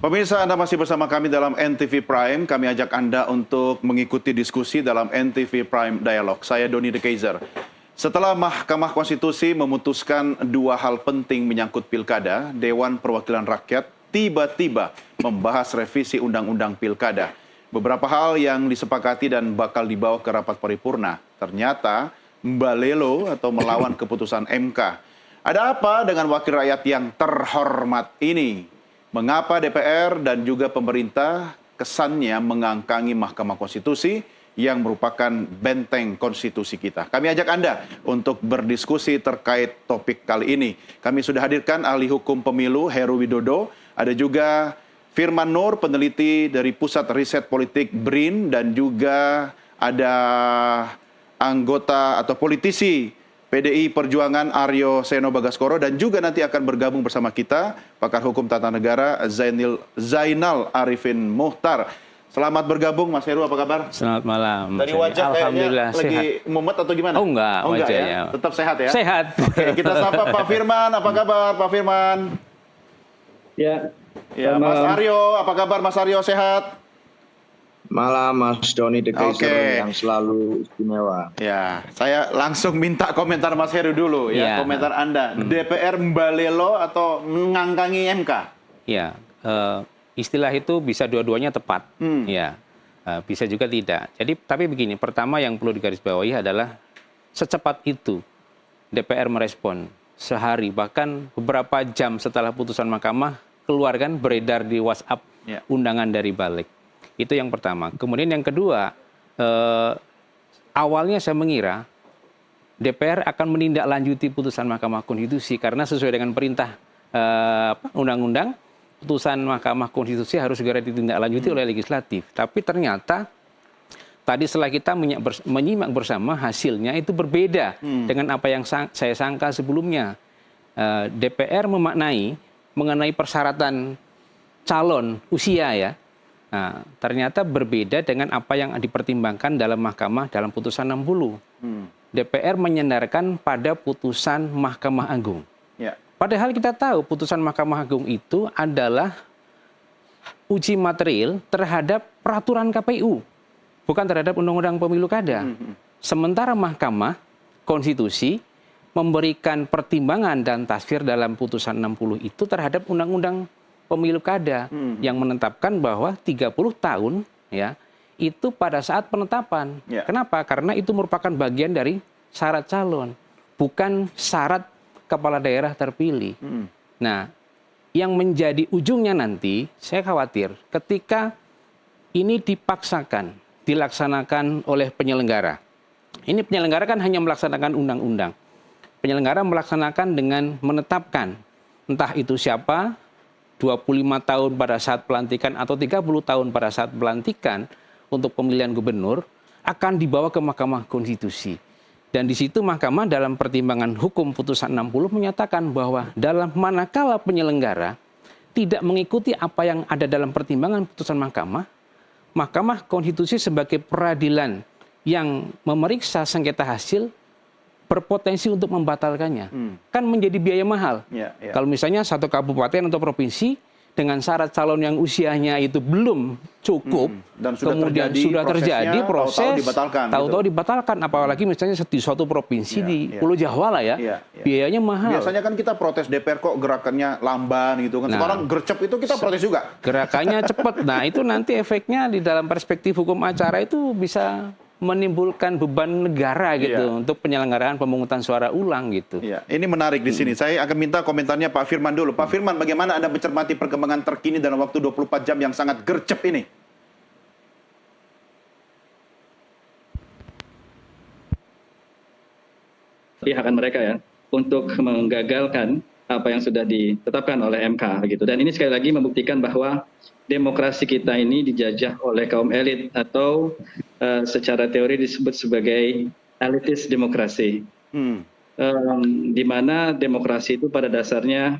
Pemirsa, Anda masih bersama kami dalam NTV Prime. Kami ajak Anda untuk mengikuti diskusi dalam NTV Prime Dialog. Saya Doni De Keizer. Setelah Mahkamah Konstitusi memutuskan dua hal penting menyangkut pilkada, Dewan Perwakilan Rakyat tiba-tiba membahas revisi Undang-Undang Pilkada. Beberapa hal yang disepakati dan bakal dibawa ke rapat paripurna. Ternyata mbalelo atau melawan keputusan MK. Ada apa dengan wakil rakyat yang terhormat ini? Mengapa DPR dan juga pemerintah kesannya mengangkangi Mahkamah Konstitusi yang merupakan benteng konstitusi kita? Kami ajak Anda untuk berdiskusi terkait topik kali ini. Kami sudah hadirkan ahli hukum pemilu Heru Widodo, ada juga Firman Nur, peneliti dari Pusat Riset Politik BRIN, dan juga ada anggota atau politisi PDI Perjuangan Aryo Seno Bagaskoro, dan juga nanti akan bergabung bersama kita pakar hukum tata negara Zainal Arifin Muhtar. Selamat bergabung Mas Heru, apa kabar? Selamat malam. Dari wajah Alhamdulillah kayaknya sehat. lagi mumet atau gimana? Oh enggak wajahnya. Ya? Tetap sehat ya? Sehat. Oke, kita sapa Pak Firman, apa kabar Pak Firman? Ya, Mas Aryo, apa kabar Mas Aryo, sehat? malam Mas Doni De Keizer yang selalu istimewa. Ya, saya langsung minta komentar Mas Heru dulu ya, komentar Anda. DPR mbalelo atau mengangkangi MK? Ya, istilah itu bisa dua-duanya tepat. Ya, bisa juga tidak. Jadi, tapi begini, pertama yang perlu digarisbawahi adalah secepat itu DPR merespon sehari, bahkan beberapa jam setelah putusan Mahkamah keluarkan beredar di WhatsApp undangan dari Balik. Itu yang pertama. Kemudian yang kedua, awalnya saya mengira DPR akan menindaklanjuti putusan Mahkamah Konstitusi karena sesuai dengan perintah undang-undang, putusan Mahkamah Konstitusi harus segera ditindaklanjuti oleh legislatif. Tapi ternyata tadi setelah kita menyimak bersama, hasilnya itu berbeda dengan apa yang saya sangka sebelumnya. DPR memaknai mengenai persyaratan calon usia ya. Nah, ternyata berbeda dengan apa yang dipertimbangkan dalam Mahkamah dalam putusan 60. DPR menyandarkan pada putusan Mahkamah Agung. Ya. Padahal kita tahu putusan Mahkamah Agung itu adalah uji material terhadap peraturan KPU, bukan terhadap Undang-Undang Pemilu Kada. Sementara Mahkamah Konstitusi memberikan pertimbangan dan tafsir dalam putusan 60 itu terhadap Undang-Undang Pemilu Kada yang menetapkan bahwa 30 tahun ya itu pada saat penetapan. Kenapa? Karena itu merupakan bagian dari syarat calon, bukan syarat kepala daerah terpilih. Nah, yang menjadi ujungnya nanti saya khawatir ketika ini dipaksakan dilaksanakan oleh penyelenggara. Ini penyelenggara kan hanya melaksanakan undang-undang. Penyelenggara melaksanakan dengan menetapkan entah itu siapa, 25 tahun pada saat pelantikan atau 30 tahun pada saat pelantikan untuk pemilihan gubernur akan dibawa ke Mahkamah Konstitusi. Dan di situ Mahkamah dalam pertimbangan hukum putusan 60 menyatakan bahwa dalam manakala penyelenggara tidak mengikuti apa yang ada dalam pertimbangan putusan Mahkamah, Mahkamah Konstitusi sebagai peradilan yang memeriksa sengketa hasil berpotensi untuk membatalkannya. Kan menjadi biaya mahal. Kalau misalnya satu kabupaten atau provinsi dengan syarat calon yang usianya itu belum cukup, dan kemudian sudah terjadi proses, tahu-tahu dibatalkan. Apalagi misalnya di suatu provinsi di Pulau Jawa lah ya, biayanya mahal. Biasanya kan kita protes DPR kok gerakannya lamban gitu kan. Sekarang gercep itu kita protes juga. Gerakannya cepat. Nah itu nanti efeknya di dalam perspektif hukum acara itu bisa menimbulkan beban negara gitu untuk penyelenggaraan pemungutan suara ulang gitu. Ini menarik di sini. Saya akan minta komentarnya Pak Firman dulu. Pak Firman, bagaimana Anda mencermati perkembangan terkini dalam waktu 24 jam yang sangat gercep ini? Akan mereka ya untuk menggagalkan apa yang sudah ditetapkan oleh MK gitu. Dan ini sekali lagi membuktikan bahwa demokrasi kita ini dijajah oleh kaum elit atau secara teori disebut sebagai elitis demokrasi. Di mana demokrasi itu pada dasarnya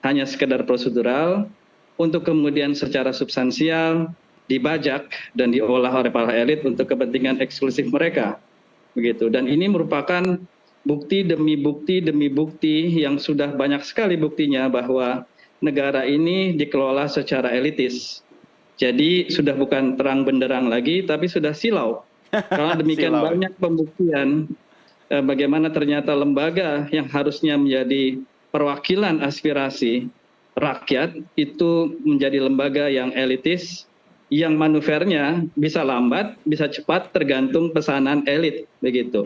hanya sekedar prosedural untuk kemudian secara substansial dibajak dan diolah oleh para elit untuk kepentingan eksklusif mereka. Begitu. Dan ini merupakan bukti demi bukti demi bukti yang sudah banyak sekali buktinya bahwa negara ini dikelola secara elitis. Jadi sudah bukan terang benderang lagi, tapi sudah silau. Karena demikian Silau. banyak pembuktian bagaimana ternyata lembaga yang harusnya menjadi perwakilan aspirasi rakyat itu menjadi lembaga yang elitis, yang manuvernya bisa lambat, bisa cepat, tergantung pesanan elit, begitu.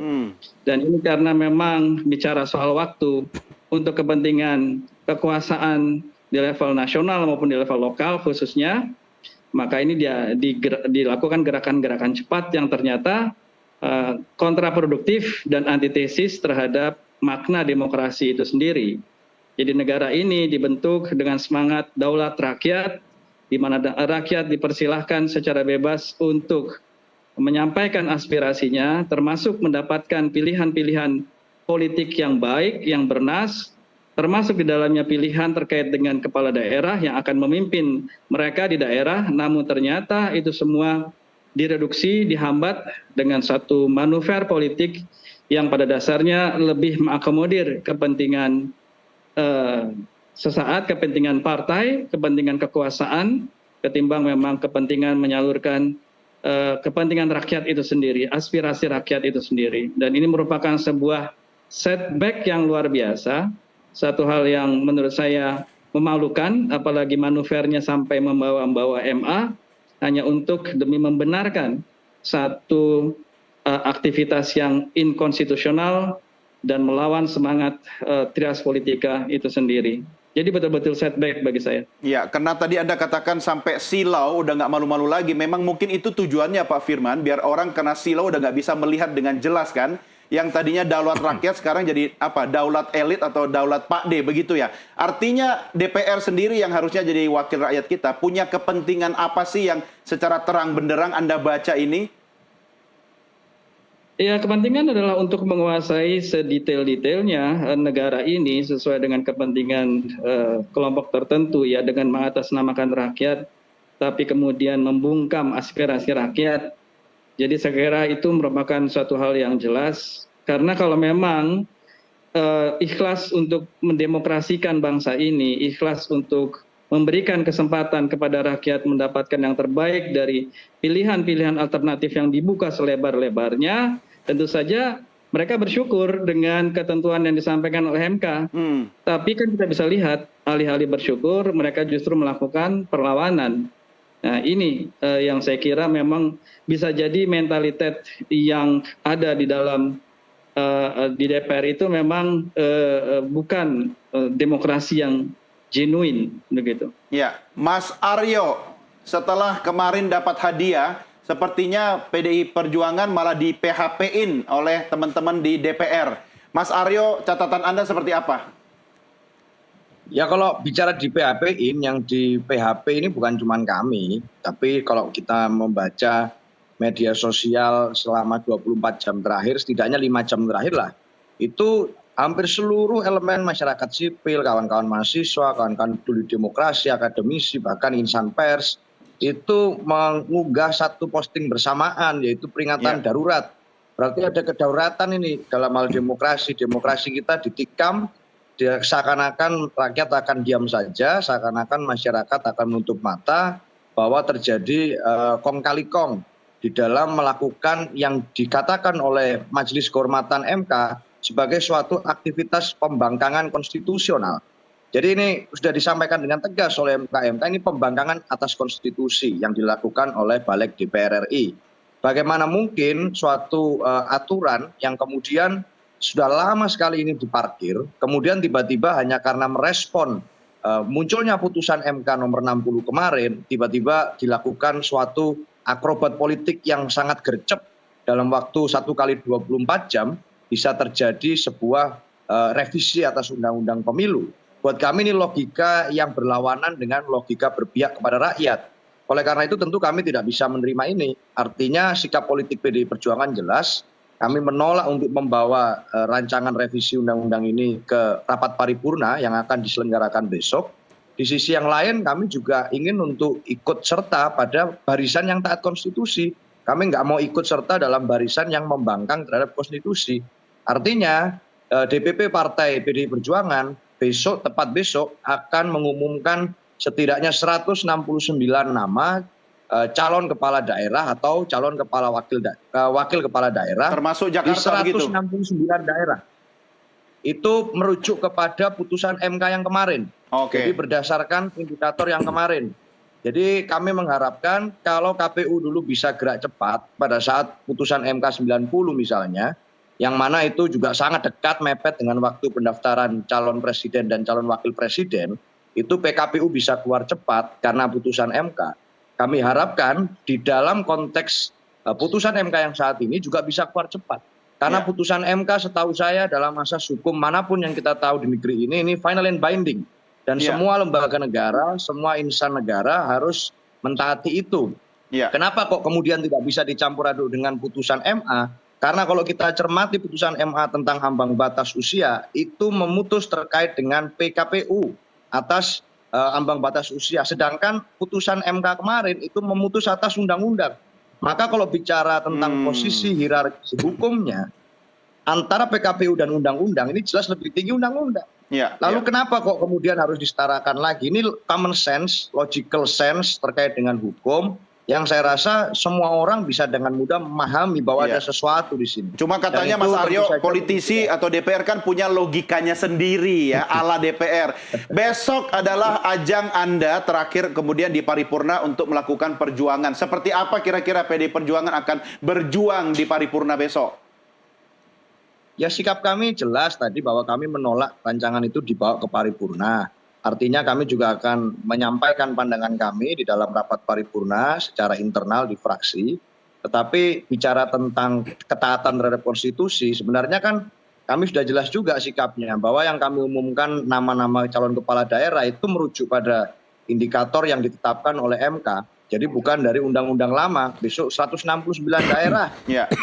Dan ini karena memang bicara soal waktu untuk kepentingan kekuasaan di level nasional maupun di level lokal khususnya, maka ini dilakukan gerakan-gerakan cepat yang ternyata kontraproduktif dan antitesis terhadap makna demokrasi itu sendiri. Jadi negara ini dibentuk dengan semangat daulat rakyat, di mana rakyat dipersilahkan secara bebas untuk menyampaikan aspirasinya, termasuk mendapatkan pilihan-pilihan politik yang baik, yang bernas, termasuk di dalamnya pilihan terkait dengan kepala daerah yang akan memimpin mereka di daerah, namun ternyata itu semua direduksi, dihambat dengan satu manuver politik yang pada dasarnya lebih mengakomodir kepentingan sesaat, kepentingan partai, kepentingan kekuasaan, ketimbang memang kepentingan menyalurkan kepentingan rakyat itu sendiri, aspirasi rakyat itu sendiri. Dan ini merupakan sebuah setback yang luar biasa, satu hal yang menurut saya memalukan, apalagi manuvernya sampai membawa MA, hanya untuk demi membenarkan satu aktivitas yang inkonstitusional dan melawan semangat trias politika itu sendiri. Jadi betul-betul setback bagi saya. Ya, karena tadi Anda katakan sampai silau, udah nggak malu-malu lagi. Memang mungkin itu tujuannya Pak Firman, biar orang kena silau udah nggak bisa melihat dengan jelas kan. Yang tadinya daulat rakyat sekarang jadi apa? Daulat elit atau daulat Pak D, begitu ya. Artinya DPR sendiri yang harusnya jadi wakil rakyat kita, punya kepentingan apa sih yang secara terang benderang Anda baca ini? Ya, kepentingan adalah untuk menguasai sedetail-detailnya negara ini sesuai dengan kepentingan kelompok tertentu, ya, dengan mengatasnamakan rakyat, tapi kemudian membungkam aspirasi rakyat. Jadi saya kira itu merupakan suatu hal yang jelas, karena kalau memang ikhlas untuk mendemokrasikan bangsa ini, ikhlas untuk memberikan kesempatan kepada rakyat mendapatkan yang terbaik dari pilihan-pilihan alternatif yang dibuka selebar-lebarnya, tentu saja mereka bersyukur dengan ketentuan yang disampaikan oleh MK. Tapi kan kita bisa lihat, alih-alih bersyukur, mereka justru melakukan perlawanan. Nah, ini yang saya kira memang bisa jadi mentalitas yang ada di dalam di DPR itu memang bukan demokrasi yang genuine, begitu. Ya, Mas Aryo, setelah kemarin dapat hadiah, sepertinya PDI Perjuangan malah di PHP-in oleh teman-teman di DPR. Mas Aryo, catatan Anda seperti apa? Ya, kalau bicara di PHP-in, yang di PHP ini bukan cuma kami, tapi kalau kita membaca media sosial selama 24 jam terakhir, setidaknya 5 jam terakhir lah, itu hampir seluruh elemen masyarakat sipil, kawan-kawan mahasiswa, kawan-kawan peduli demokrasi, akademisi, bahkan insan pers, itu mengunggah satu posting bersamaan, yaitu peringatan darurat. Berarti ada kedaulatan ini dalam hal demokrasi. Demokrasi kita ditikam, seakan-akan rakyat akan diam saja, seakan-akan masyarakat akan menutup mata bahwa terjadi kong kali kong di dalam melakukan yang dikatakan oleh Majelis Kehormatan MK sebagai suatu aktivitas pembangkangan konstitusional. Jadi ini sudah disampaikan dengan tegas oleh MK ini pembangkangan atas konstitusi yang dilakukan oleh Balik DPR RI. Bagaimana mungkin suatu aturan yang kemudian sudah lama sekali ini diparkir, kemudian tiba-tiba hanya karena merespon munculnya putusan MK nomor 60 kemarin, tiba-tiba dilakukan suatu akrobat politik yang sangat gercep dalam waktu 1 kali 24 jam, bisa terjadi sebuah revisi atas undang-undang pemilu. Buat kami ini logika yang berlawanan dengan logika berpihak kepada rakyat. Oleh karena itu tentu kami tidak bisa menerima ini. Artinya sikap politik PDI Perjuangan jelas, kami menolak untuk membawa rancangan revisi undang-undang ini ke rapat paripurna yang akan diselenggarakan besok. Di sisi yang lain kami juga ingin untuk ikut serta pada barisan yang taat konstitusi. Kami nggak mau ikut serta dalam barisan yang membangkang terhadap konstitusi. Artinya DPP Partai PDI Perjuangan besok, tepat besok akan mengumumkan setidaknya 169 nama calon kepala daerah atau calon wakil kepala daerah Termasuk di Jakarta begitu. 169 daerah. Itu merujuk kepada putusan MK yang kemarin. Oke. Jadi berdasarkan indikator yang kemarin. Jadi kami mengharapkan kalau KPU dulu bisa gerak cepat pada saat putusan MK 90 misalnya, yang mana itu juga sangat dekat mepet dengan waktu pendaftaran calon presiden dan calon wakil presiden, itu PKPU bisa keluar cepat karena putusan MK. Kami harapkan di dalam konteks putusan MK yang saat ini juga bisa keluar cepat. Karena putusan MK setahu saya dalam asas hukum manapun yang kita tahu di negeri ini final and binding. Dan semua lembaga negara, semua insan negara harus mentaati itu. Kenapa kok kemudian tidak bisa dicampur aduk dengan putusan MA? Karena kalau kita cermati putusan MA tentang ambang batas usia, itu memutus terkait dengan PKPU atas ambang batas usia. Sedangkan putusan MK kemarin itu memutus atas undang-undang. Maka kalau bicara tentang posisi hierarki hukumnya, antara PKPU dan undang-undang ini jelas lebih tinggi undang-undang. Lalu kenapa kok kemudian harus disetarakan lagi? Ini common sense, logical sense terkait dengan hukum yang saya rasa semua orang bisa dengan mudah memahami bahwa ada sesuatu di sini. Cuma katanya Mas Aryo, politisi atau DPR kan punya logikanya sendiri ya, ala DPR. Besok adalah ajang Anda terakhir kemudian di paripurna untuk melakukan perjuangan. Seperti apa kira-kira PDI Perjuangan akan berjuang di paripurna besok? Ya sikap kami jelas tadi bahwa kami menolak rancangan itu dibawa ke paripurna. Artinya kami juga akan menyampaikan pandangan kami di dalam rapat paripurna secara internal di fraksi. Tetapi bicara tentang ketaatan terhadap konstitusi, sebenarnya kan kami sudah jelas juga sikapnya bahwa yang kami umumkan nama-nama calon kepala daerah itu merujuk pada indikator yang ditetapkan oleh MK. Jadi bukan dari undang-undang lama, besok 169 daerah.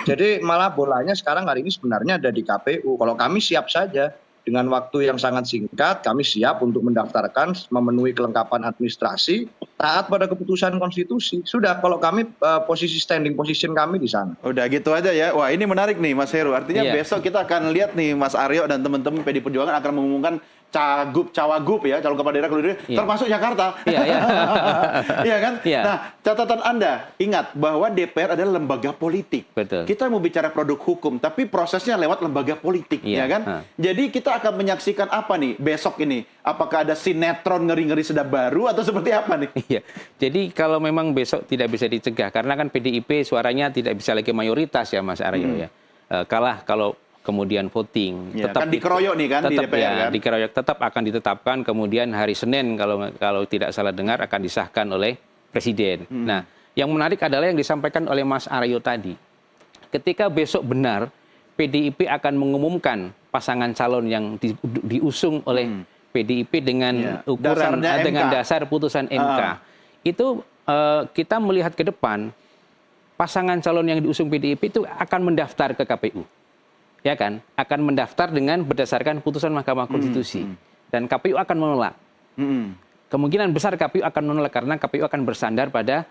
Jadi malah bolanya sekarang hari ini sebenarnya ada di KPU. Kalau kami siap saja dengan waktu yang sangat singkat, kami siap untuk mendaftarkan, memenuhi kelengkapan administrasi, taat pada keputusan konstitusi. Sudah, kalau kami posisi standing position kami di sana. Udah gitu aja ya. Wah ini menarik nih Mas Heru. Artinya besok kita akan lihat nih Mas Aryo dan teman-teman PDI Perjuangan akan mengumumkan cawagup ya, calon kepala daerah termasuk Jakarta. Iya kan? Nah, catatan Anda, ingat bahwa DPR adalah lembaga politik. Betul. Kita mau bicara produk hukum, tapi prosesnya lewat lembaga politik, ya kan? Jadi kita akan menyaksikan apa nih besok ini? Apakah ada sinetron ngeri-ngeri sedap baru atau seperti apa nih? Iya. Jadi kalau memang besok tidak bisa dicegah, karena kan PDIP suaranya tidak bisa lagi mayoritas ya Mas Aryo ya. Kalah kalau kemudian voting, tetap kan dikeroyok nih kan tetap, di DPR kan? Dikeroyok, tetap akan ditetapkan kemudian hari Senin kalau tidak salah dengar akan disahkan oleh Presiden. Nah, yang menarik adalah yang disampaikan oleh Mas Aryo tadi. Ketika besok benar PDIP akan mengumumkan pasangan calon yang diusung oleh PDIP dengan ukuran dengan dasar putusan MK. Itu kita melihat ke depan pasangan calon yang diusung PDIP itu akan mendaftar ke KPU. Ya kan, akan mendaftar dengan berdasarkan putusan Mahkamah Konstitusi dan KPU akan menolak. Kemungkinan besar KPU akan menolak karena KPU akan bersandar pada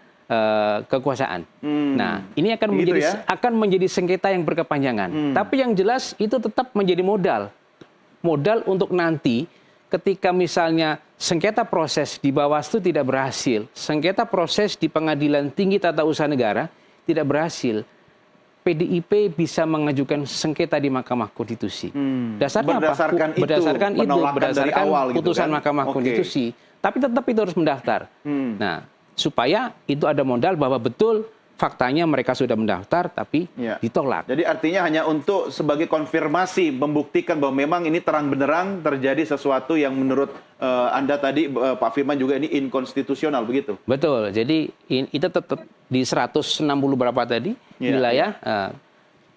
kekuasaan. Nah, ini akan menjadi sengketa yang berkepanjangan. Tapi yang jelas itu tetap menjadi modal untuk nanti ketika misalnya sengketa proses di Bawaslu tidak berhasil, sengketa proses di Pengadilan Tinggi Tata Usaha Negara tidak berhasil, PDIP bisa mengajukan sengketa di Mahkamah Konstitusi. Dasarnya berdasarkan apa? Berdasarkan berdasarkan putusan Mahkamah Konstitusi. Tapi tetap itu harus mendaftar. Nah, supaya itu ada modal bahwa betul faktanya mereka sudah mendaftar tapi ditolak. Jadi artinya hanya untuk sebagai konfirmasi membuktikan bahwa memang ini terang benderang terjadi sesuatu yang menurut Anda tadi Pak Firman juga ini inkonstitusional begitu. Betul. Jadi itu tetap di 160 berapa tadi wilayah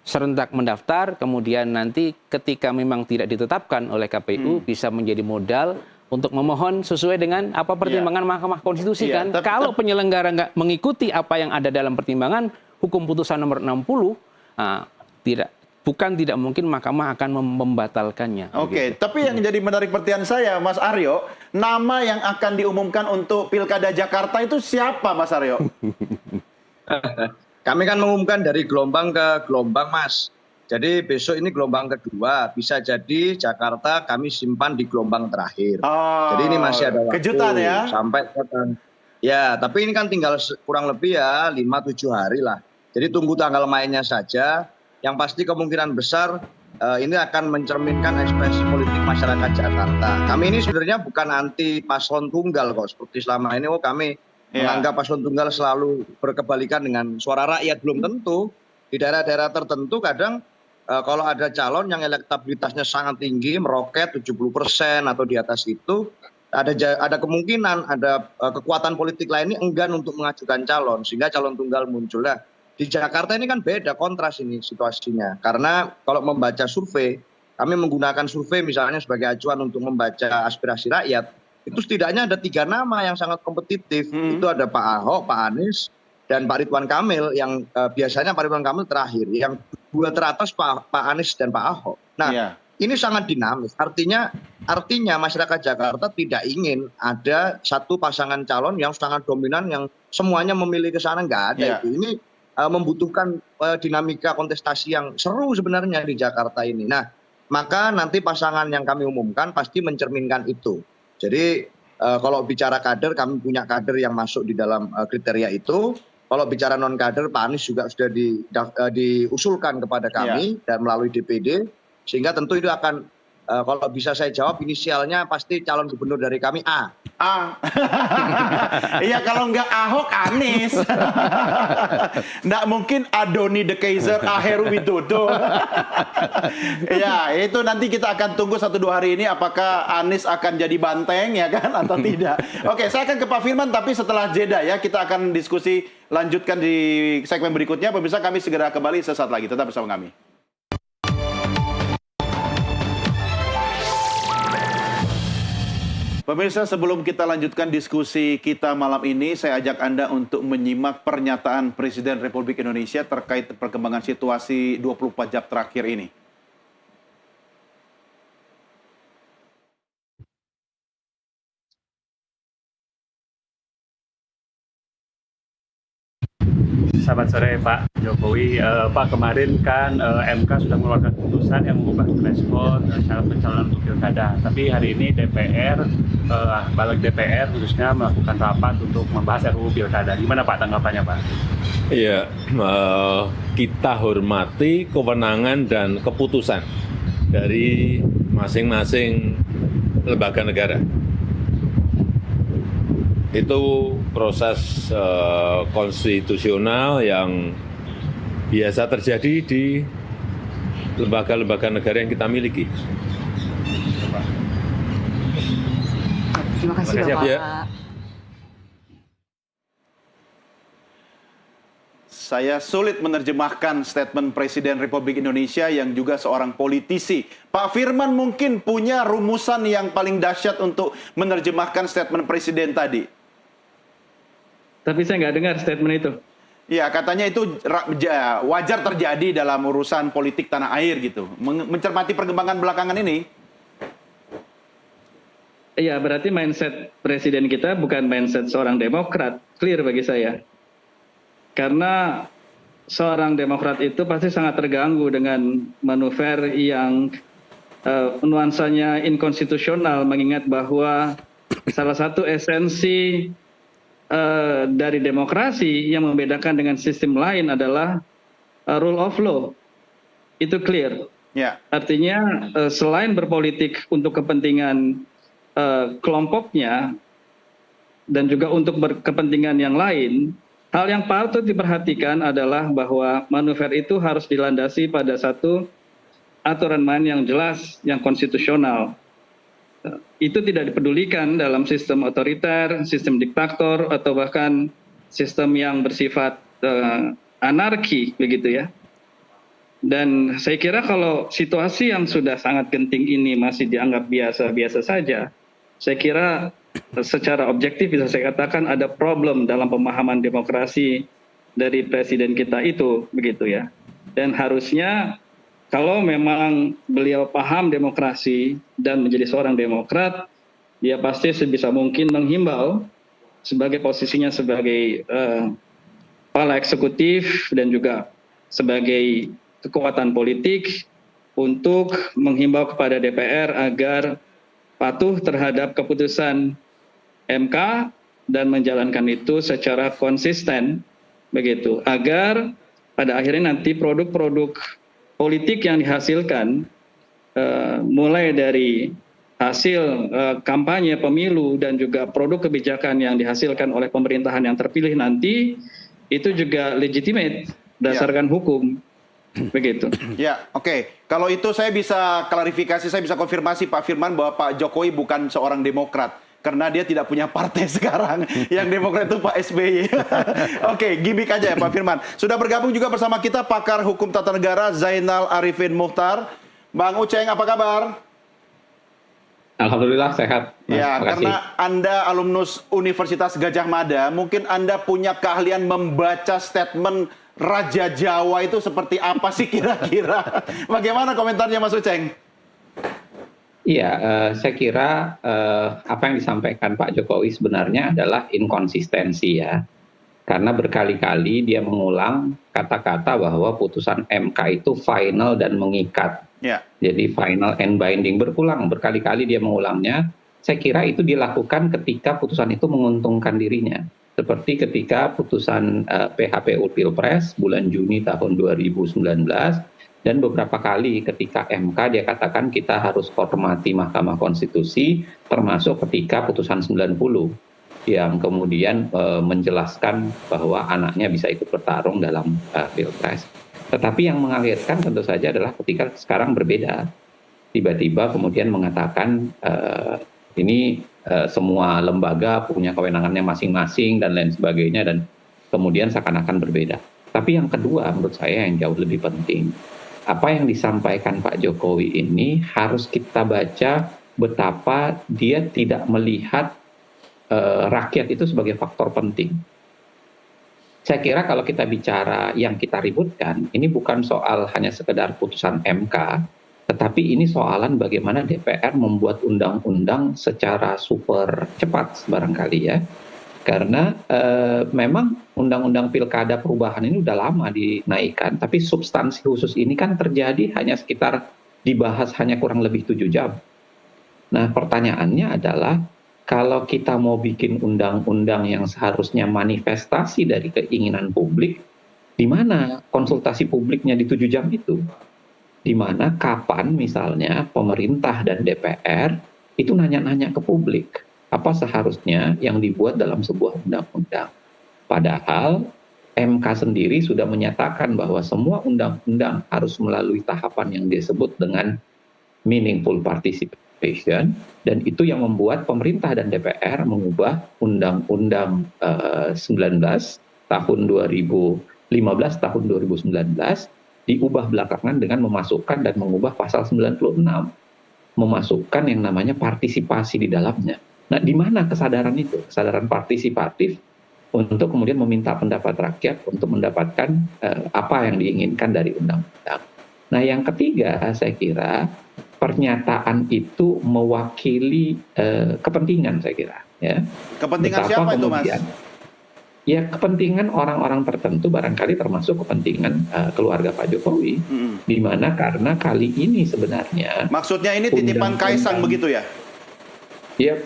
serentak mendaftar, kemudian nanti ketika memang tidak ditetapkan oleh KPU bisa menjadi modal untuk memohon sesuai dengan apa pertimbangan Mahkamah Konstitusi kan. Kalau penyelenggara nggak mengikuti apa yang ada dalam pertimbangan hukum putusan nomor 60, bukan tidak mungkin Mahkamah akan membatalkannya. Oke, tapi yang jadi menarik perhatian saya, Mas Aryo, nama yang akan diumumkan untuk Pilkada Jakarta itu siapa, Mas Aryo? Kami kan mengumumkan dari gelombang ke gelombang, Mas. Jadi besok ini gelombang kedua, bisa jadi Jakarta kami simpan di gelombang terakhir. Oh, Jadi ini masih ada waktu kejutan ya? sampai kapan. Ya, tapi ini kan tinggal kurang lebih ya 5-7 hari lah. Jadi tunggu tanggal mainnya saja. Yang pasti kemungkinan besar ini akan mencerminkan ekspresi politik masyarakat Jakarta. Kami ini sebenarnya bukan anti paslon tunggal kok, seperti selama ini kami menganggap paslon tunggal selalu berkebalikan dengan suara rakyat. Belum tentu. Di daerah-daerah tertentu kadang kalau ada calon yang elektabilitasnya sangat tinggi, meroket 70% atau di atas itu, ada kemungkinan ada kekuatan politik lainnya enggan untuk mengajukan calon, sehingga calon tunggal muncul. Nah, di Jakarta ini kan beda, kontras ini situasinya. Karena kalau membaca survei, kami menggunakan survei misalnya sebagai acuan untuk membaca aspirasi rakyat, itu setidaknya ada 3 nama yang sangat kompetitif. Itu ada Pak Ahok, Pak Anies, dan Pak Ridwan Kamil, yang biasanya Pak Ridwan Kamil terakhir. Yang 2 teratas Pak Anies dan Pak Ahok. Nah, ini sangat dinamis. Artinya masyarakat Jakarta tidak ingin ada satu pasangan calon yang sangat dominan, yang semuanya memilih ke sana, nggak ada itu. Ini membutuhkan dinamika kontestasi yang seru sebenarnya di Jakarta ini. Nah, maka nanti pasangan yang kami umumkan pasti mencerminkan itu. Jadi kalau bicara kader, kami punya kader yang masuk di dalam kriteria itu. Kalau bicara non kader, Pak Anies juga sudah diusulkan kepada kami dan melalui DPD, sehingga tentu itu akan, kalau bisa saya jawab, inisialnya pasti calon gubernur dari kami A. Iya, kalau nggak Ahok, Anies. Nggak mungkin Adoni de Keyser, Heru Widodo. Ya, itu nanti kita akan tunggu 1-2 hari ini apakah Anies akan jadi banteng ya kan atau tidak. Oke, saya akan ke Pak Firman, tapi setelah jeda ya kita akan diskusi lanjutkan di segmen berikutnya. Pemirsa, kami segera kembali sesaat lagi. Tetap bersama kami. Pemirsa, sebelum kita lanjutkan diskusi kita malam ini, saya ajak Anda untuk menyimak pernyataan Presiden Republik Indonesia terkait perkembangan situasi 24 jam terakhir ini. Selamat sore Pak Jokowi. Pak, kemarin kan MK sudah mengeluarkan putusan yang mengubah threshold syarat pencalonan untuk pilkada. Tapi hari ini DPR, balik DPR khususnya melakukan rapat untuk membahas RUU pilkada. Gimana Pak tanggapannya Pak? Iya, kita hormati kewenangan dan keputusan dari masing-masing lembaga negara. Itu proses konstitusional yang biasa terjadi di lembaga-lembaga negara yang kita miliki. Terima kasih Bapak. Ya. Saya sulit menerjemahkan statement Presiden Republik Indonesia yang juga seorang politisi. Pak Firman mungkin punya rumusan yang paling dahsyat untuk menerjemahkan statement Presiden tadi. Tapi saya nggak dengar statement itu. Ya, katanya itu wajar terjadi dalam urusan politik tanah air gitu. Mencermati perkembangan belakangan ini. Iya, berarti mindset presiden kita bukan mindset seorang Demokrat. Clear bagi saya. Karena seorang Demokrat itu pasti sangat terganggu dengan manuver yang nuansanya inkonstitusional, mengingat bahwa salah satu esensi dari demokrasi yang membedakan dengan sistem lain adalah rule of law. Itu clear. Ya. Artinya selain berpolitik untuk kepentingan kelompoknya dan juga untuk berkepentingan yang lain, hal yang patut diperhatikan adalah bahwa manuver itu harus dilandasi pada satu aturan main yang jelas, yang konstitusional. Itu tidak dipedulikan dalam sistem otoriter, sistem diktator, atau bahkan sistem yang bersifat anarki, begitu ya. Dan saya kira kalau situasi yang sudah sangat genting ini masih dianggap biasa-biasa saja, saya kira secara objektif bisa saya katakan ada problem dalam pemahaman demokrasi dari presiden kita itu, begitu ya. Dan harusnya kalau memang beliau paham demokrasi dan menjadi seorang Demokrat, dia pasti sebisa mungkin menghimbau sebagai posisinya sebagai kepala eksekutif dan juga sebagai kekuatan politik untuk menghimbau kepada DPR agar patuh terhadap keputusan MK dan menjalankan itu secara konsisten begitu, agar pada akhirnya nanti produk-produk politik yang dihasilkan mulai dari hasil kampanye pemilu dan juga produk kebijakan yang dihasilkan oleh pemerintahan yang terpilih nanti itu juga legitimate berdasarkan hukum begitu. Ya, oke. Kalau itu saya bisa klarifikasi, saya bisa konfirmasi Pak Firman bahwa Pak Jokowi bukan seorang Demokrat. Karena dia tidak punya partai sekarang. Yang Demokrat itu Pak SBY. Oke, gimmick aja ya Pak Firman. Sudah bergabung juga bersama kita pakar hukum tata negara Zainal Arifin Muchtar. Bang Uceng, apa kabar? Alhamdulillah sehat. Ya, makasih. karena Anda alumnus Universitas Gadjah Mada, mungkin Anda punya keahlian membaca statement Raja Jawa itu seperti apa sih kira-kira? Bagaimana komentarnya Mas Uceng? Iya, saya kira apa yang disampaikan Pak Jokowi sebenarnya adalah inkonsistensi ya. Karena berkali-kali dia mengulang kata-kata bahwa putusan MK itu final dan mengikat. Ya. Jadi final and binding, berulang berkali-kali dia mengulangnya. Saya kira itu dilakukan ketika putusan itu menguntungkan dirinya. Seperti ketika putusan PHPU Pilpres bulan Juni tahun 2019 dan beberapa kali ketika MK dia katakan kita harus hormati Mahkamah Konstitusi, termasuk ketika putusan 90 yang kemudian menjelaskan bahwa anaknya bisa ikut bertarung dalam Pilpres. Tetapi yang mengagetkan tentu saja adalah ketika sekarang berbeda. Tiba-tiba kemudian mengatakan ini semua lembaga punya kewenangannya masing-masing dan lain sebagainya, dan kemudian seakan-akan berbeda. Tapi yang kedua menurut saya yang jauh lebih penting, apa yang disampaikan Pak Jokowi ini harus kita baca betapa dia tidak melihat rakyat itu sebagai faktor penting. Saya kira kalau kita bicara yang kita ributkan, ini bukan soal hanya sekedar putusan MK, tetapi ini soalan bagaimana DPR membuat undang-undang secara super cepat barangkali ya. Karena memang undang-undang pilkada perubahan ini udah lama dinaikkan, tapi substansi khusus ini kan terjadi hanya sekitar dibahas hanya kurang lebih 7 jam. Nah pertanyaannya adalah, kalau kita mau bikin undang-undang yang seharusnya manifestasi dari keinginan publik, di mana konsultasi publiknya di 7 jam itu? Di mana kapan misalnya pemerintah dan DPR itu nanya-nanya ke publik, apa seharusnya yang dibuat dalam sebuah undang-undang. Padahal MK sendiri sudah menyatakan bahwa semua undang-undang harus melalui tahapan yang disebut dengan meaningful participation, dan itu yang membuat pemerintah dan DPR mengubah Undang-Undang 19 tahun 2015 tahun 2019 diubah belakangan dengan memasukkan dan mengubah pasal 96, memasukkan yang namanya partisipasi di dalamnya. Nah, di mana kesadaran itu? Kesadaran partisipatif untuk kemudian meminta pendapat rakyat untuk mendapatkan apa yang diinginkan dari undang-undang. Nah, yang ketiga, saya kira pernyataan itu mewakili kepentingan, saya kira. Ya. Kepentingan betapa siapa itu, Mas? Ya, kepentingan orang-orang tertentu, barangkali termasuk kepentingan keluarga Pak Jokowi, di mana karena kali ini sebenarnya... Maksudnya ini titipan Kaisang begitu ya? Ya,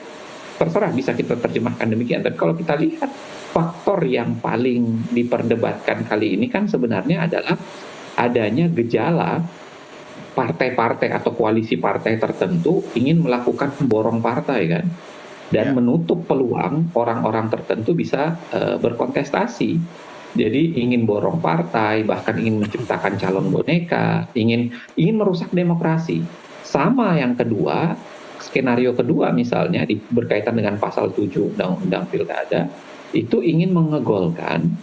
terserah bisa kita terjemahkan demikian. Tapi kalau kita lihat faktor yang paling diperdebatkan kali ini kan sebenarnya adalah adanya gejala partai-partai atau koalisi partai tertentu ingin melakukan borong partai kan, dan menutup peluang orang-orang tertentu bisa berkontestasi. Jadi ingin borong partai, bahkan ingin menciptakan calon boneka, ingin merusak demokrasi. Sama yang kedua, skenario kedua misalnya berkaitan dengan pasal 7 Undang-Undang Pilkada, itu ingin mengegolkan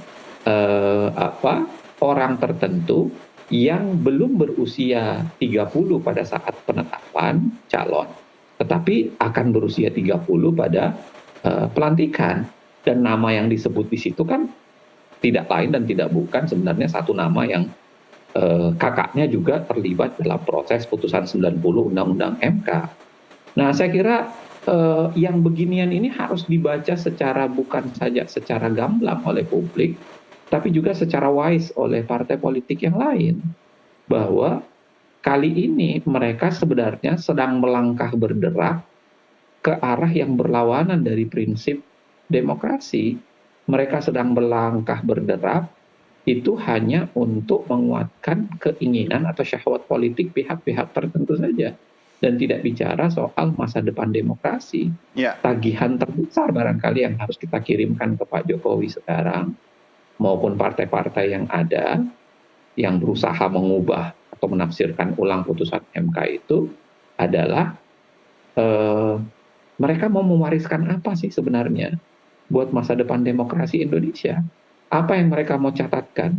orang tertentu yang belum berusia 30 pada saat penetapan calon, tetapi akan berusia 30 pada pelantikan. Dan nama yang disebut di situ kan tidak lain dan tidak bukan sebenarnya satu nama yang kakaknya juga terlibat dalam proses putusan 90 Undang-Undang MK. Nah, saya kira yang beginian ini harus dibaca secara bukan saja secara gamblang oleh publik, tapi juga secara wise oleh partai politik yang lain. bahwa kali ini mereka sebenarnya sedang melangkah berderak ke arah yang berlawanan dari prinsip demokrasi. Mereka sedang melangkah berderak itu hanya untuk menguatkan keinginan atau syahwat politik pihak-pihak tertentu saja. Dan tidak bicara soal masa depan demokrasi. Tagihan terbesar barangkali yang harus kita kirimkan ke Pak Jokowi sekarang, maupun partai-partai yang ada, yang berusaha mengubah atau menafsirkan ulang putusan MK itu adalah mereka mau mewariskan apa sih sebenarnya buat masa depan demokrasi Indonesia? Apa yang mereka mau catatkan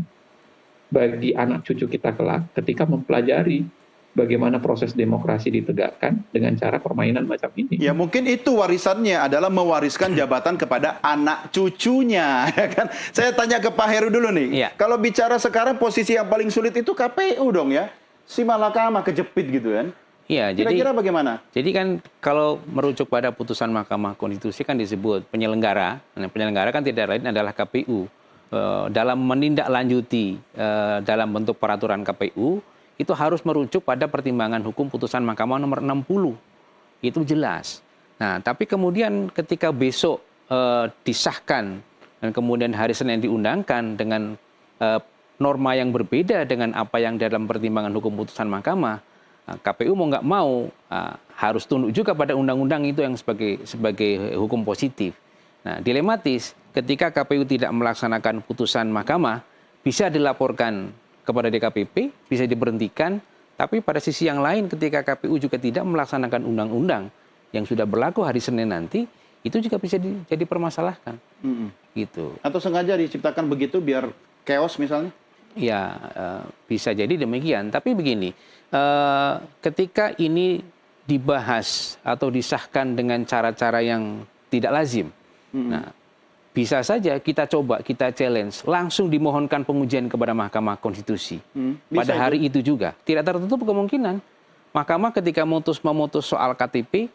bagi anak cucu kita kelak ketika mempelajari bagaimana proses demokrasi ditegakkan dengan cara permainan macam ini? Ya mungkin itu warisannya adalah mewariskan jabatan kepada anak cucunya, ya kan? Saya tanya ke Pak Heru dulu nih. Kalau bicara sekarang posisi yang paling sulit itu KPU dong ya, si Mahkamah kejepit gitu kan? Iya, kira-kira bagaimana? Jadi kan kalau merujuk pada putusan Mahkamah Konstitusi kan disebut penyelenggara. Nah, penyelenggara kan tidak lain adalah KPU. Dalam menindaklanjuti dalam bentuk peraturan KPU itu harus merujuk pada pertimbangan hukum putusan Mahkamah nomor 60. Itu jelas. Nah, tapi kemudian ketika besok disahkan dan kemudian hari Senin diundangkan dengan norma yang berbeda dengan apa yang dalam pertimbangan hukum putusan Mahkamah, KPU mau nggak mau harus tunduk juga pada undang-undang itu yang sebagai hukum positif. Nah, dilematis ketika KPU tidak melaksanakan putusan Mahkamah, bisa dilaporkan kepada DKPP, bisa diberhentikan, tapi pada sisi yang lain ketika KPU juga tidak melaksanakan undang-undang yang sudah berlaku hari Senin nanti, itu juga bisa jadi permasalahkan. Gitu. Atau sengaja diciptakan begitu biar chaos misalnya? Ya, bisa jadi demikian. Tapi begini, ketika ini dibahas atau disahkan dengan cara-cara yang tidak lazim, nah, bisa saja kita coba, kita challenge, langsung dimohonkan pengujian kepada Mahkamah Konstitusi. Pada hari itu juga. Tidak tertutup kemungkinan. Mahkamah ketika memutus soal KTP,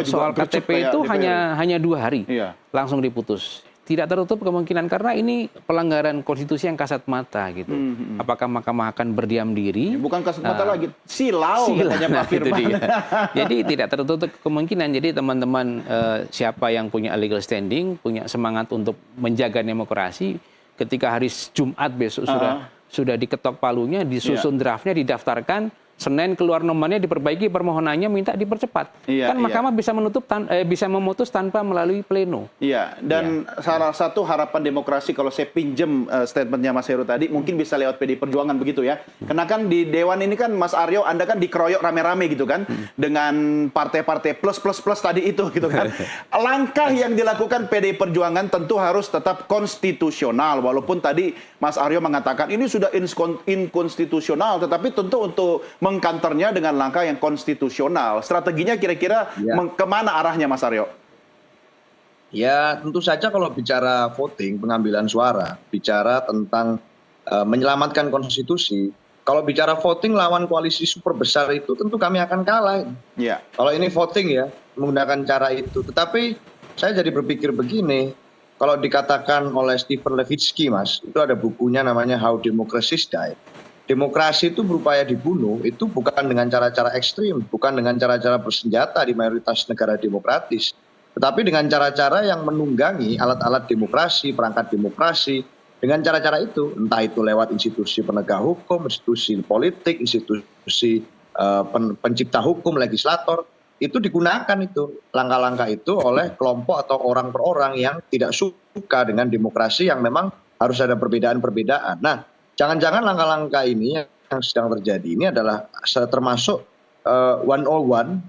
soal KTP itu hanya 2 hari, langsung diputus. Tidak tertutup kemungkinan karena ini pelanggaran konstitusi yang kasat mata gitu. Apakah Mahkamah akan berdiam diri? Bukan kasat mata lagi, silau katanya Pak Firman. Jadi tidak tertutup kemungkinan. Jadi teman-teman siapa yang punya legal standing, punya semangat untuk menjaga demokrasi, ketika hari Jumat besok sudah diketok palunya, disusun draftnya, didaftarkan, Senin keluar nomornya, diperbaiki permohonannya, minta dipercepat. Kan Mahkamah bisa memutus tanpa melalui pleno. Iya, dan salah satu harapan demokrasi kalau saya pinjem statementnya Mas Heru tadi, mungkin bisa lewat PDI Perjuangan begitu ya. Karena kan di Dewan ini kan Mas Aryo, Anda kan dikeroyok rame-rame gitu kan, dengan partai-partai plus tadi itu gitu kan. Langkah yang dilakukan PDI Perjuangan tentu harus tetap konstitusional, walaupun tadi Mas Aryo mengatakan ini sudah inkonstitusional, tetapi tentu untuk mengkantornya dengan langkah yang konstitusional. Strateginya kira-kira kemana arahnya, Mas Aryo? Ya, tentu saja kalau bicara voting, pengambilan suara, bicara tentang menyelamatkan konstitusi, kalau bicara voting lawan koalisi super besar itu, tentu kami akan kalah. Kalau ini voting ya, menggunakan cara itu. Tetapi saya jadi berpikir begini, kalau dikatakan oleh Stephen Levitsky, Mas, itu ada bukunya namanya How Democracies Die. Demokrasi itu berupaya dibunuh, itu bukan dengan cara-cara ekstrim, bukan dengan cara-cara bersenjata di mayoritas negara demokratis, tetapi dengan cara-cara yang menunggangi alat-alat demokrasi, perangkat demokrasi, dengan cara-cara itu, entah itu lewat institusi penegak hukum, institusi politik, institusi pencipta hukum, legislator, itu digunakan itu, langkah-langkah itu oleh kelompok atau orang per orang yang tidak suka dengan demokrasi yang memang harus ada perbedaan-perbedaan. Nah, jangan-jangan langkah-langkah ini yang sedang terjadi ini adalah termasuk 101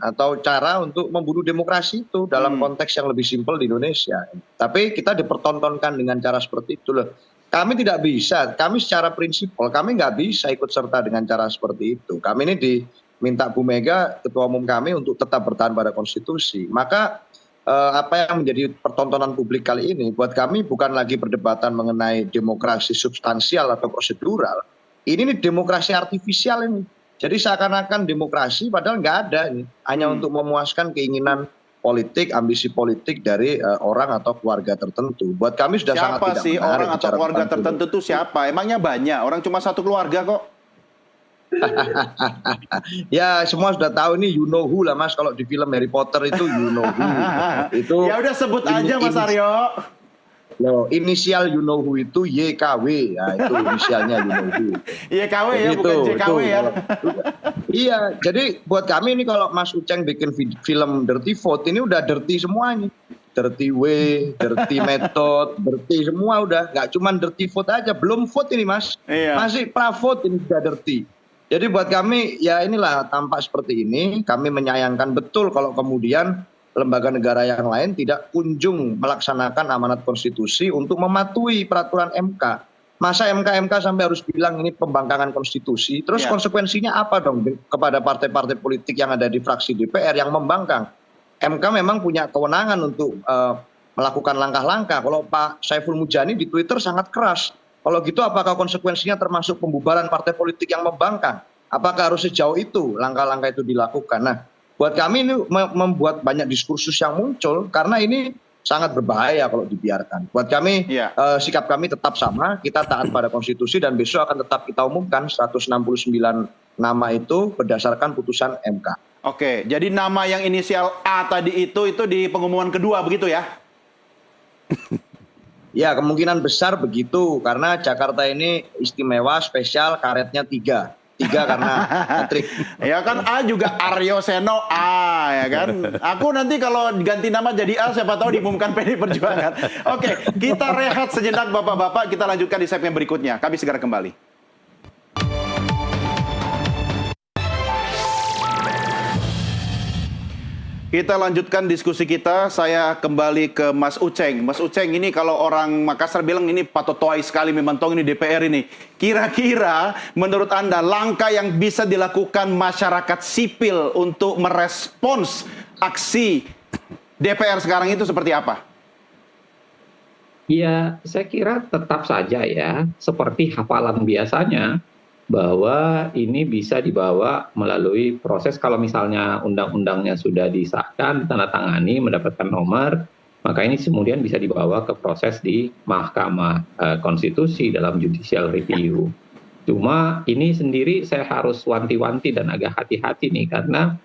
atau cara untuk membunuh demokrasi itu dalam konteks yang lebih simpel di Indonesia. Tapi kita dipertontonkan dengan cara seperti itu loh. Kami tidak bisa, kami secara prinsipal, kami nggak bisa ikut serta dengan cara seperti itu. Kami ini diminta Bu Mega, Ketua Umum kami, untuk tetap bertahan pada konstitusi. Maka apa yang menjadi pertontonan publik kali ini buat kami bukan lagi perdebatan mengenai demokrasi substansial atau prosedural. Ini nih demokrasi artifisial ini. Jadi seakan-akan demokrasi padahal nggak ada ini. Hanya untuk memuaskan keinginan politik, ambisi politik dari orang atau keluarga tertentu. Buat kami sudah sangat tidak menarik. Siapa sih orang atau keluarga tertentu itu siapa? Emangnya banyak? Orang cuma satu keluarga kok. Ya semua sudah tahu ini you know who lah Mas, kalau di film Harry Potter itu you know who. Itu Ya udah sebut aja Mas Aryo. loh, inisial you know who itu YKW. Ya itu inisialnya you know who. YKW ya, Jadi bukan JKW ya. Iya, jadi buat kami ini kalau Mas Uceng bikin film Dirty Vote ini udah dirty semuanya. Dirty way, dirty method, dirty semua udah. Nggak cuma dirty vote aja, belum vote ini Mas. Iya. Masih pra-vote ini sudah dirty. Jadi buat kami ya inilah tampak seperti ini. Kami menyayangkan betul kalau kemudian lembaga negara yang lain tidak kunjung melaksanakan amanat konstitusi untuk mematuhi peraturan MK. Masa MK sampai harus bilang ini pembangkangan konstitusi. Terus Ya. konsekuensinya apa dong kepada partai-partai politik yang ada di fraksi DPR yang membangkang? MK memang punya kewenangan untuk melakukan langkah-langkah. Kalau Pak Saiful Mujani di Twitter sangat keras. Kalau gitu apakah konsekuensinya termasuk pembubaran partai politik yang membangkang? Apakah harus sejauh itu langkah-langkah itu dilakukan? Nah, buat kami ini membuat banyak diskursus yang muncul karena ini sangat berbahaya kalau dibiarkan. Buat kami Iya. sikap kami tetap sama, kita taat pada konstitusi dan besok akan tetap kita umumkan 169 nama itu berdasarkan putusan MK. Oke, jadi nama yang inisial A tadi itu di pengumuman kedua begitu ya? Ya kemungkinan besar begitu karena Jakarta ini istimewa, spesial, karetnya 3 karena hat-trick. Ya kan A juga Aryo Seno A ya kan. Aku nanti kalau ganti nama jadi A siapa tahu diumumkan PDI Perjuangan. Oke, kita rehat sejenak Bapak-bapak, kita lanjutkan di segmen berikutnya. Kami segera kembali. Kita lanjutkan diskusi kita. Saya kembali ke Mas Uceng. Mas Uceng, ini kalau orang Makassar bilang ini patotoy sekali memang ini DPR ini. Kira-kira menurut Anda langkah yang bisa dilakukan masyarakat sipil untuk merespons aksi DPR sekarang itu seperti apa? Ya, saya kira tetap saja ya, seperti hafalan biasanya, bahwa ini bisa dibawa melalui proses kalau misalnya undang-undangnya sudah disahkan, ditandatangani, mendapatkan nomor, maka ini kemudian bisa dibawa ke proses di Mahkamah Konstitusi dalam judicial review. Cuma ini sendiri saya harus wanti-wanti dan agak hati-hati nih, karena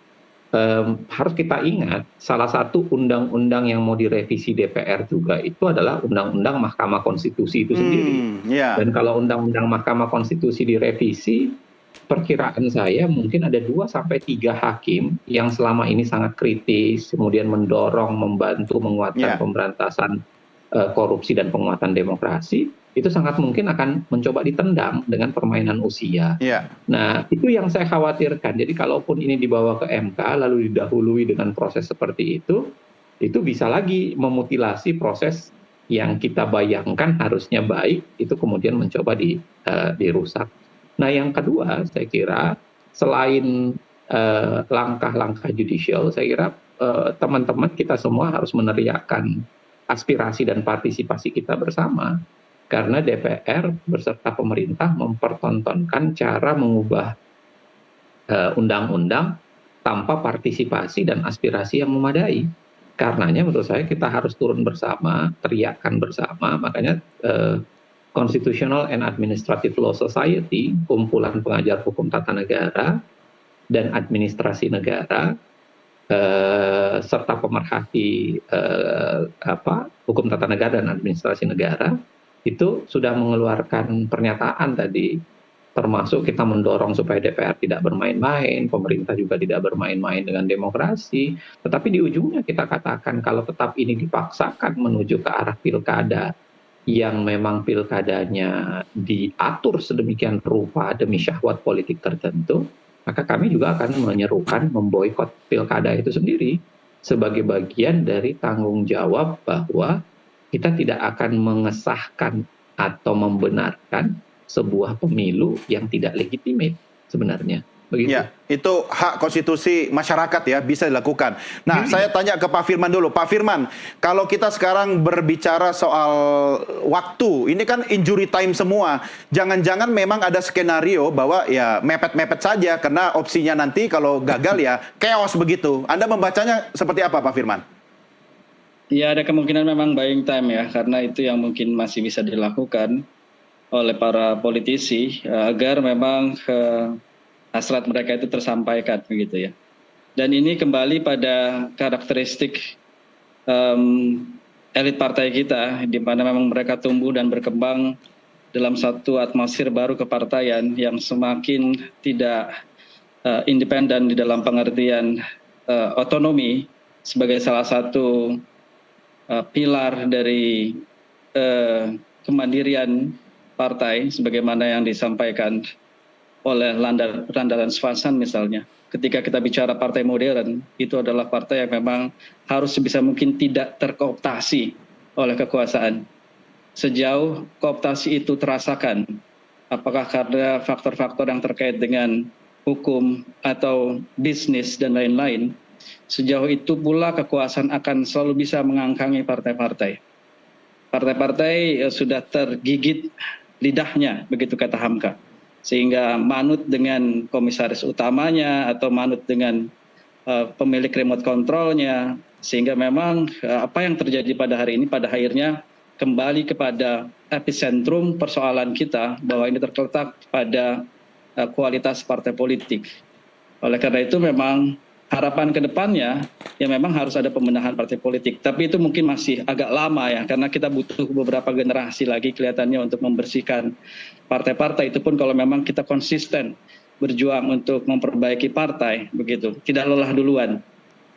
harus kita ingat salah satu undang-undang yang mau direvisi DPR juga itu adalah undang-undang Mahkamah Konstitusi itu sendiri. Yeah. Dan kalau undang-undang Mahkamah Konstitusi direvisi, perkiraan saya mungkin ada 2 sampai 3 hakim yang selama ini sangat kritis, kemudian mendorong, membantu menguatkan pemberantasan korupsi dan penguatan demokrasi, itu sangat mungkin akan mencoba ditendang dengan permainan usia. Nah, itu yang saya khawatirkan. Jadi kalaupun ini dibawa ke MK lalu didahului dengan proses seperti itu bisa lagi memutilasi proses yang kita bayangkan harusnya baik, itu kemudian mencoba dirusak. Nah, yang kedua saya kira selain langkah-langkah judicial, saya kira teman-teman kita semua harus meneriakkan aspirasi dan partisipasi kita bersama. Karena DPR beserta pemerintah mempertontonkan cara mengubah undang-undang tanpa partisipasi dan aspirasi yang memadai. Karenanya menurut saya kita harus turun bersama, teriakkan bersama. Makanya Constitutional and Administrative Law Society, kumpulan pengajar hukum tata negara dan administrasi negara, serta pemerhati hukum tata negara dan administrasi negara, itu sudah mengeluarkan pernyataan tadi, termasuk kita mendorong supaya DPR tidak bermain-main, pemerintah juga tidak bermain-main dengan demokrasi, tetapi di ujungnya kita katakan kalau tetap ini dipaksakan menuju ke arah pilkada, yang memang pilkadanya diatur sedemikian rupa demi syahwat politik tertentu, maka kami juga akan menyerukan memboikot pilkada itu sendiri sebagai bagian dari tanggung jawab bahwa kita tidak akan mengesahkan atau membenarkan sebuah pemilu yang tidak legitimate sebenarnya. Begitu. Ya, itu hak konstitusi masyarakat ya, bisa dilakukan. Nah, saya tanya ke Pak Firman dulu. Pak Firman, kalau kita sekarang berbicara soal waktu, ini kan injury time semua. Jangan-jangan memang ada skenario bahwa ya mepet-mepet saja, karena opsinya nanti kalau gagal ya chaos begitu. Anda membacanya seperti apa Pak Firman? Ya, ada kemungkinan memang buying time ya, karena itu yang mungkin masih bisa dilakukan oleh para politisi agar memang hasrat mereka itu tersampaikan begitu ya. Dan ini kembali pada karakteristik elit partai kita, di mana memang mereka tumbuh dan berkembang dalam satu atmosfer baru kepartaian yang semakin tidak independen di dalam pengertian otonomi sebagai salah satu pilar dari kemandirian partai, sebagaimana yang disampaikan oleh Landaran Swanson misalnya. Ketika kita bicara partai modern, itu adalah partai yang memang harus sebisa mungkin tidak terkooptasi oleh kekuasaan. Sejauh kooptasi itu terasakan, apakah karena faktor-faktor yang terkait dengan hukum atau bisnis dan lain-lain, sejauh itu pula kekuasaan akan selalu bisa mengangkangi partai-partai. Partai-partai sudah tergigit lidahnya, begitu kata Hamka. Sehingga manut dengan komisaris utamanya atau manut dengan pemilik remote controlnya, sehingga memang apa yang terjadi pada hari ini pada akhirnya kembali kepada epicentrum persoalan kita, bahwa ini terletak pada kualitas partai politik. Oleh karena itu memang harapan ke depannya ya memang harus ada pembenahan partai politik, tapi itu mungkin masih agak lama ya, karena kita butuh beberapa generasi lagi kelihatannya untuk membersihkan partai-partai. Itu pun kalau memang kita konsisten berjuang untuk memperbaiki partai, begitu, tidak lelah duluan.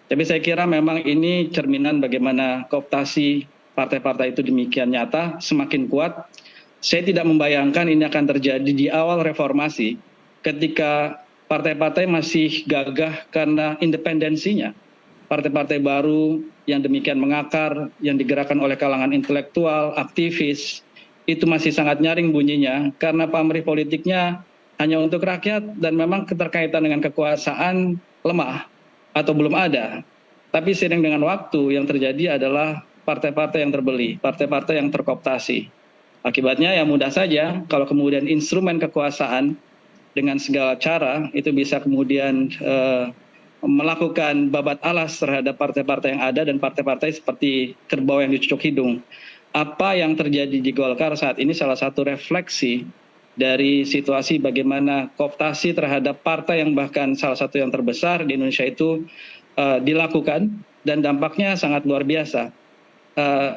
Tapi saya kira memang ini cerminan bagaimana kooptasi partai-partai itu demikian nyata, semakin kuat. Saya tidak membayangkan ini akan terjadi di awal reformasi, ketika partai-partai masih gagah karena independensinya. Partai-partai baru yang demikian mengakar, yang digerakkan oleh kalangan intelektual, aktivis, itu masih sangat nyaring bunyinya, karena pamrih politiknya hanya untuk rakyat, dan memang keterkaitan dengan kekuasaan lemah atau belum ada. Tapi seiring dengan waktu, yang terjadi adalah partai-partai yang terbeli, partai-partai yang terkooptasi. Akibatnya ya mudah saja, kalau kemudian instrumen kekuasaan dengan segala cara itu bisa kemudian melakukan babat alas terhadap partai-partai yang ada, dan partai-partai seperti kerbau yang dicucuk hidung. Apa yang terjadi di Golkar saat ini salah satu refleksi dari situasi bagaimana kooptasi terhadap partai yang bahkan salah satu yang terbesar di Indonesia itu dilakukan, dan dampaknya sangat luar biasa.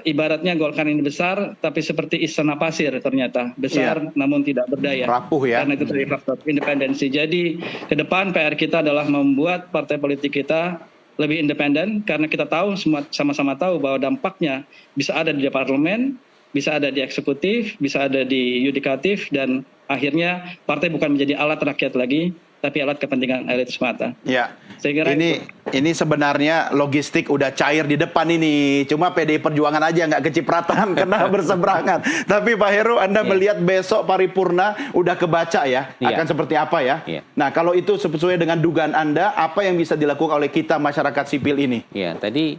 Ibaratnya Golkar ini besar, tapi seperti istana pasir ternyata besar, namun tidak berdaya. Rapuh ya. Karena itu dari faktor independensi. Jadi ke depan PR kita adalah membuat partai politik kita lebih independen, karena kita tahu, semua sama-sama tahu bahwa dampaknya bisa ada di parlemen, bisa ada di eksekutif, bisa ada di yudikatif, dan akhirnya partai bukan menjadi alat rakyat lagi, tapi alat kepentingan elit semata. Ya, saya kira ini sebenarnya logistik udah cair di depan ini. Cuma PDI Perjuangan aja nggak kecipratan karena berseberangan. Tapi Pak Heru, Anda melihat besok paripurna udah kebaca ya, akan seperti apa ya? Nah, kalau itu sesuai dengan dugaan Anda, apa yang bisa dilakukan oleh kita masyarakat sipil ini? Ya, tadi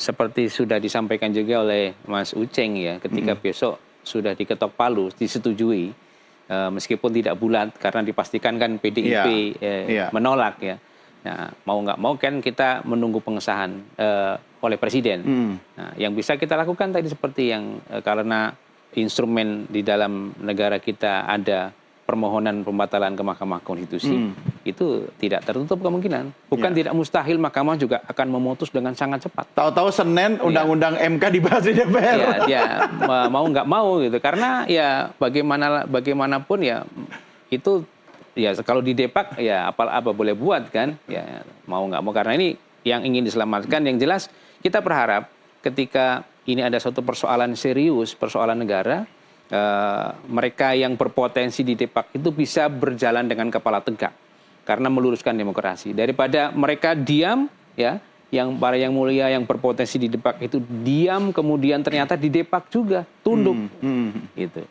seperti sudah disampaikan juga oleh Mas Uceng ya, ketika besok sudah diketok palu, disetujui. Meskipun tidak bulat karena dipastikan kan PDIP menolak ya. Nah, mau nggak mau kan kita menunggu pengesahan oleh Presiden. Nah, yang bisa kita lakukan tadi seperti yang karena instrumen di dalam negara kita ada permohonan pembatalan ke Mahkamah Konstitusi, itu tidak tertutup kemungkinan. Bukan tidak mustahil Mahkamah juga akan memutus dengan sangat cepat. Tahu-tahu Senin Undang-Undang MK dibahas di DPR. Mau nggak mau gitu. Karena ya bagaimanapun ya itu ya kalau di Depak ya apa boleh buat kan. Ya mau nggak mau, karena ini yang ingin diselamatkan. Yang jelas kita berharap ketika ini ada suatu persoalan serius, persoalan negara, mereka yang berpotensi di Depak itu bisa berjalan dengan kepala tegak karena meluruskan demokrasi, daripada mereka diam ya, yang para yang mulia yang berpotensi di Depak itu diam kemudian ternyata di Depak juga tunduk gitu.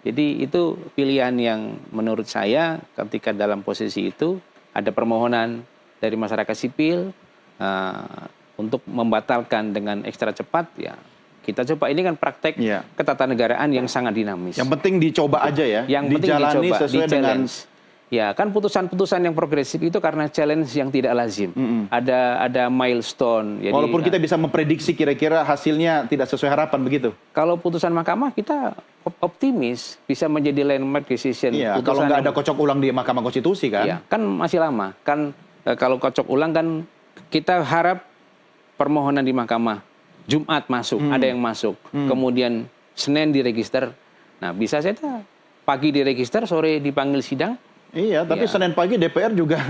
Jadi itu pilihan yang menurut saya ketika dalam posisi itu ada permohonan dari masyarakat sipil untuk membatalkan dengan ekstra cepat ya. Kita coba, ini kan praktek ketatanegaraan yang sangat dinamis. Yang penting dicoba aja ya. Yang penting dijalani dicoba, sesuai dengan Ya, kan putusan-putusan yang progresif itu karena challenge yang tidak lazim. Ada milestone. Jadi, Walaupun kita bisa memprediksi kira-kira hasilnya tidak sesuai harapan begitu. kalau putusan mahkamah kita optimis bisa menjadi landmark decision. Iya, Putusan kalau nggak yang- ada kocok ulang di Mahkamah Konstitusi kan. Iya, kan masih lama. Kan kalau kocok ulang kan kita harap permohonan di mahkamah Jumat masuk, ada yang masuk. Kemudian Senin diregister. Nah, bisa saja pagi diregister, sore dipanggil sidang. Iya, tapi Iya. Senin pagi DPR juga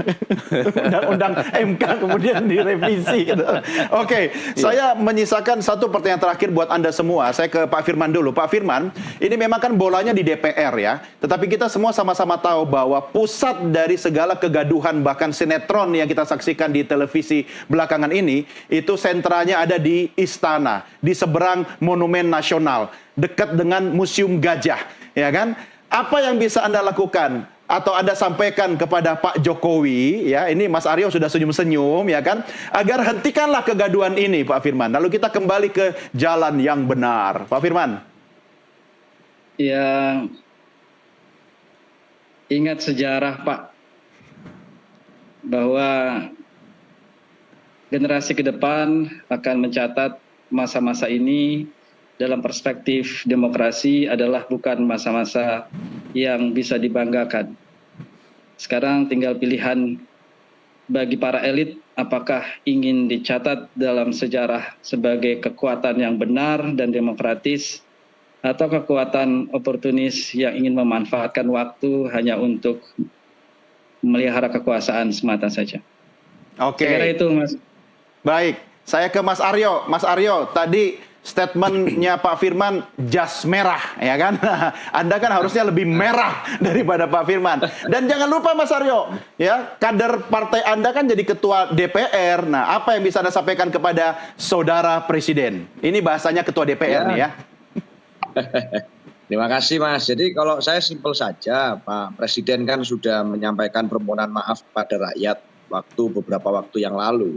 undang-undang MK kemudian direvisi. Gitu. Oke, saya menyisakan satu pertanyaan terakhir buat Anda semua. Saya ke Pak Firman dulu. Pak Firman, ini memang kan bolanya di DPR ya. Tetapi kita semua sama-sama tahu bahwa pusat dari segala kegaduhan bahkan sinetron yang kita saksikan di televisi belakangan ini, itu sentranya ada di Istana, di seberang Monumen Nasional, dekat dengan Museum Gajah, ya kan? Apa yang bisa Anda lakukan atau Anda sampaikan kepada Pak Jokowi, ya, ini Mas Aryo sudah senyum-senyum, ya kan, agar hentikanlah kegaduhan ini, Pak Firman. Lalu kita kembali ke jalan yang benar, Pak Firman. Ya, ingat sejarah Pak, bahwa generasi ke depan akan mencatat masa-masa ini dalam perspektif demokrasi adalah bukan masa-masa yang bisa dibanggakan. Sekarang tinggal pilihan bagi para elit apakah ingin dicatat dalam sejarah sebagai kekuatan yang benar dan demokratis atau kekuatan oportunis yang ingin memanfaatkan waktu hanya untuk melihara kekuasaan semata saja. Oke. Saya kira itu, Mas. Baik, saya ke Mas Aryo. Mas Aryo, tadi statementnya Pak Firman jas merah, ya kan? Anda kan harusnya lebih merah daripada Pak Firman. Dan jangan lupa Mas Aryo, ya, kader partai Anda kan jadi ketua DPR. Nah, apa yang bisa Anda sampaikan kepada saudara Presiden? Ini bahasanya ketua DPR nih ya. Terima kasih Mas. Jadi kalau saya simpel saja, Pak Presiden kan sudah menyampaikan permohonan maaf pada rakyat beberapa waktu yang lalu.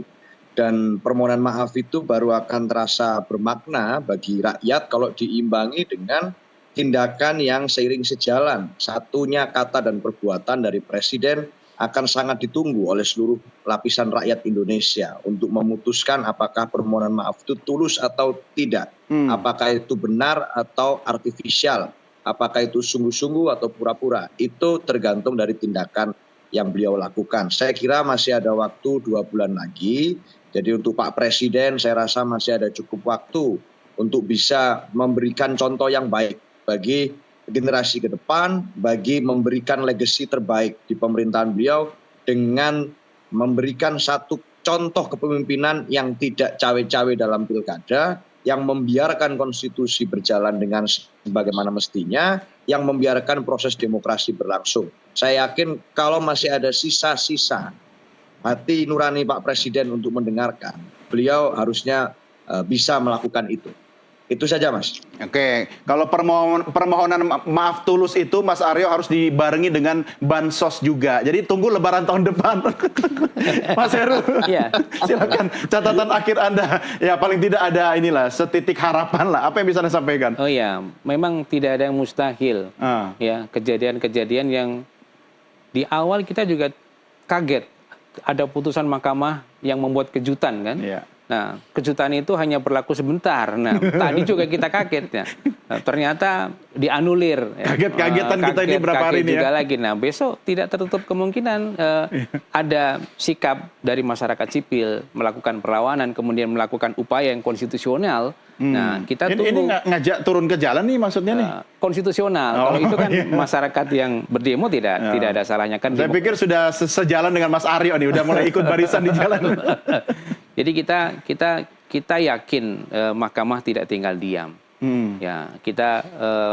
Dan permohonan maaf itu baru akan terasa bermakna bagi rakyat kalau diimbangi dengan tindakan yang seiring sejalan. Satunya kata dan perbuatan dari Presiden akan sangat ditunggu oleh seluruh lapisan rakyat Indonesia untuk memutuskan apakah permohonan maaf itu tulus atau tidak. Apakah itu benar atau artifisial. Apakah itu sungguh-sungguh atau pura-pura. Itu tergantung dari tindakan yang beliau lakukan. Saya kira masih ada waktu 2 bulan lagi. Jadi untuk Pak Presiden saya rasa masih ada cukup waktu untuk bisa memberikan contoh yang baik bagi generasi ke depan, bagi memberikan legasi terbaik di pemerintahan beliau dengan memberikan satu contoh kepemimpinan yang tidak cawe-cawe dalam pilkada, yang membiarkan konstitusi berjalan dengan sebagaimana mestinya, yang membiarkan proses demokrasi berlangsung. Saya yakin kalau masih ada sisa-sisa hati nurani Pak Presiden untuk mendengarkan, beliau harusnya bisa melakukan itu. Itu saja Mas. Oke, kalau permohonan maaf tulus itu Mas Aryo harus dibarengi dengan bansos juga. Jadi tunggu Lebaran tahun depan. Mas Heru, Iya. silakan catatan akhir Anda. Ya paling tidak ada inilah setitik harapan lah. Apa yang bisa Anda sampaikan? Oh ya, memang tidak ada yang mustahil. Ya, kejadian-kejadian yang di awal kita juga kaget. Ada putusan mahkamah yang membuat kejutan kan? Iya. Nah, kejutan itu hanya berlaku sebentar. Nah, tadi juga kita kaget ya. Ternyata dianulir. Ya. Kaget-kagetan kita ini berapa hari ini juga ya? lagi. Nah, besok tidak tertutup kemungkinan ada sikap dari masyarakat sipil melakukan perlawanan, kemudian melakukan upaya yang konstitusional. Nah, kita tunggu. Ini ngajak turun ke jalan nih maksudnya nih? Konstitusional. Kalau itu kan masyarakat yang berdemo tidak ada salahnya kan. Saya pikir sudah sejalan dengan Mas Aryo nih, udah mulai ikut barisan di jalan. Jadi kita yakin mahkamah tidak tinggal diam. Ya, kita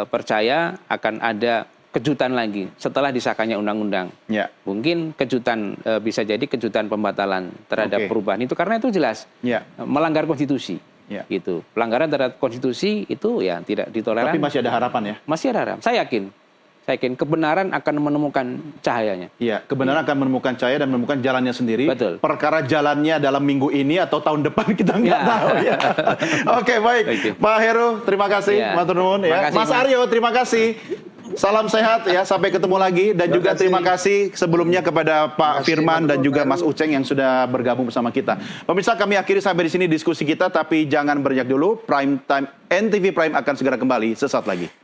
percaya akan ada kejutan lagi setelah disahkannya undang-undang. Ya. Mungkin kejutan bisa jadi kejutan pembatalan terhadap perubahan itu karena itu jelas melanggar konstitusi. Ya. Gitu. Pelanggaran terhadap konstitusi itu ya tidak ditoleransi. Tapi masih ada harapan ya? Masih ada harapan. Saya yakin kebenaran akan menemukan cahayanya. Iya, kebenaran akan menemukan cahaya dan menemukan jalannya sendiri. Betul. Perkara jalannya dalam minggu ini atau tahun depan kita nggak tahu ya. Oke, baik. Pak Heru, terima kasih. Ya. Matur nuwun ya. Makasih, Mas Aryo, terima kasih. Salam sehat ya, sampai ketemu lagi. Dan juga terima kasih sebelumnya kepada Pak Firman dan juga Mas Uceng yang sudah bergabung bersama kita. Pemirsa, kami akhiri sampai di sini diskusi kita, tapi jangan beranjak dulu. Prime Time NTV Prime akan segera kembali sesaat lagi.